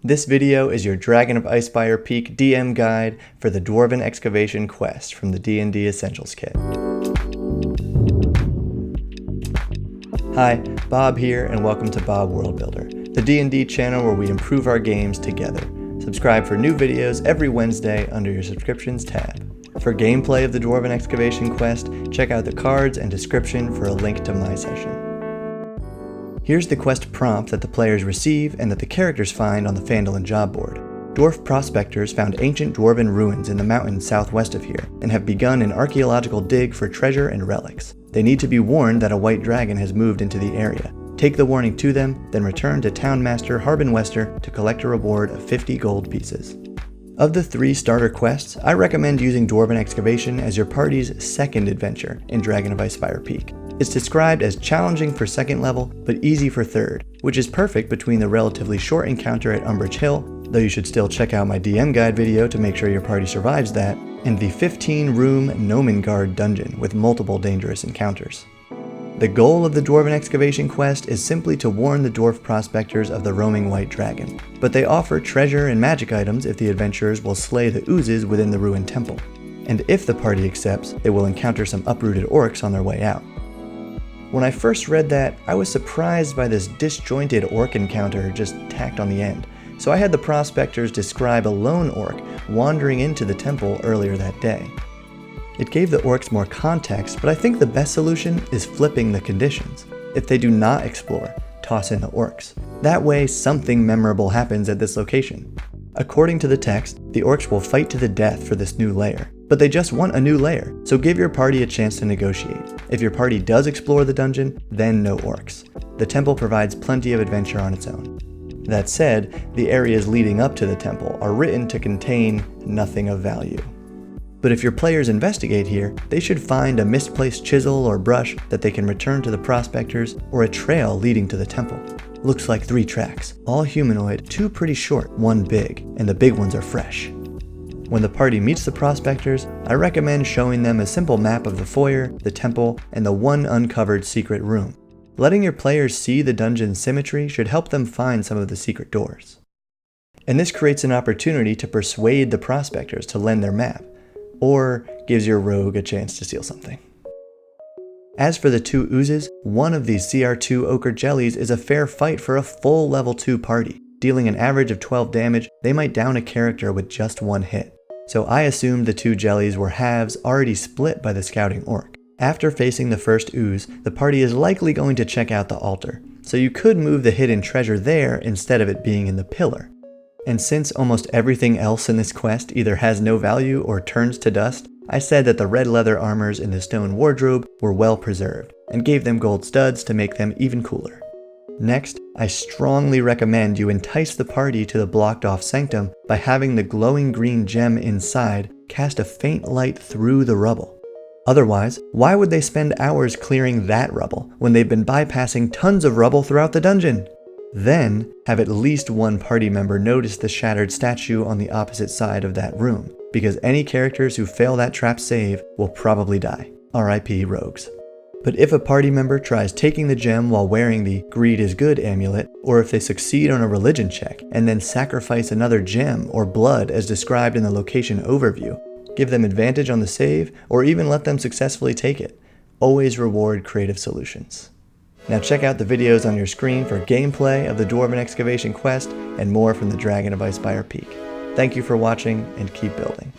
This video is your Dragon of Icespire Peak DM guide for the Dwarven Excavation quest from the D&D Essentials Kit. Hi, Bob here, and welcome to Bob World Builder, the D&D channel where we improve our games together. Subscribe for new videos every Wednesday under your subscriptions tab. For gameplay of the Dwarven Excavation quest, check out the cards and description for a link to my session. Here's the quest prompt that the players receive and that the characters find on the Phandalin job board. Dwarf prospectors found ancient dwarven ruins in the mountains southwest of here and have begun an archaeological dig for treasure and relics. They need to be warned that a white dragon has moved into the area. Take the warning to them, then return to Townmaster Harbin Wester to collect a reward of 50 gold pieces. Of the 3 starter quests, I recommend using Dwarven Excavation as your party's second adventure in Dragon of Icespire Peak. It's described as challenging for 2nd level, but easy for 3rd, which is perfect between the relatively short encounter at Umbrage Hill, though you should still check out my DM guide video to make sure your party survives that, and the 15-room Gnomengard dungeon with multiple dangerous encounters. The goal of the Dwarven Excavation quest is simply to warn the dwarf prospectors of the roaming white dragon, but they offer treasure and magic items if the adventurers will slay the oozes within the ruined temple. And if the party accepts, they will encounter some uprooted orcs on their way out. When I first read that, I was surprised by this disjointed orc encounter just tacked on the end, so I had the prospectors describe a lone orc wandering into the temple earlier that day. It gave the orcs more context, but I think the best solution is flipping the conditions. If they do not explore, toss in the orcs. That way, something memorable happens at this location. According to the text, the orcs will fight to the death for this new lair, but they just want a new lair, so give your party a chance to negotiate. If your party does explore the dungeon, then no orcs. The temple provides plenty of adventure on its own. That said, the areas leading up to the temple are written to contain nothing of value. But if your players investigate here, they should find a misplaced chisel or brush that they can return to the prospectors, or a trail leading to the temple. Looks like 3 tracks, all humanoid, 2 pretty short, 1 big, and the big ones are fresh. When the party meets the prospectors, I recommend showing them a simple map of the foyer, the temple, and the 1 uncovered secret room. Letting your players see the dungeon's symmetry should help them find some of the secret doors. And this creates an opportunity to persuade the prospectors to lend their map, or gives your rogue a chance to steal something. As for the 2 oozes, one of these CR2 ochre jellies is a fair fight for a full level 2 party. Dealing an average of 12 damage, they might down a character with just 1 hit. So I assumed the 2 jellies were halves already split by the scouting orc. After facing the first ooze, the party is likely going to check out the altar, so you could move the hidden treasure there instead of it being in the pillar. And since almost everything else in this quest either has no value or turns to dust, I said that the red leather armors in the stone wardrobe were well preserved, and gave them gold studs to make them even cooler. Next, I strongly recommend you entice the party to the blocked off sanctum by having the glowing green gem inside cast a faint light through the rubble. Otherwise, why would they spend hours clearing that rubble when they've been bypassing tons of rubble throughout the dungeon? Then, have at least 1 party member notice the shattered statue on the opposite side of that room, because any characters who fail that trap save will probably die. RIP rogues. But if a party member tries taking the gem while wearing the Greed is Good amulet, or if they succeed on a religion check and then sacrifice another gem or blood as described in the location overview, give them advantage on the save or even let them successfully take it. Always reward creative solutions. Now check out the videos on your screen for gameplay of the Dwarven Excavation quest and more from the Dragon of Icespire Peak. Thank you for watching and keep building.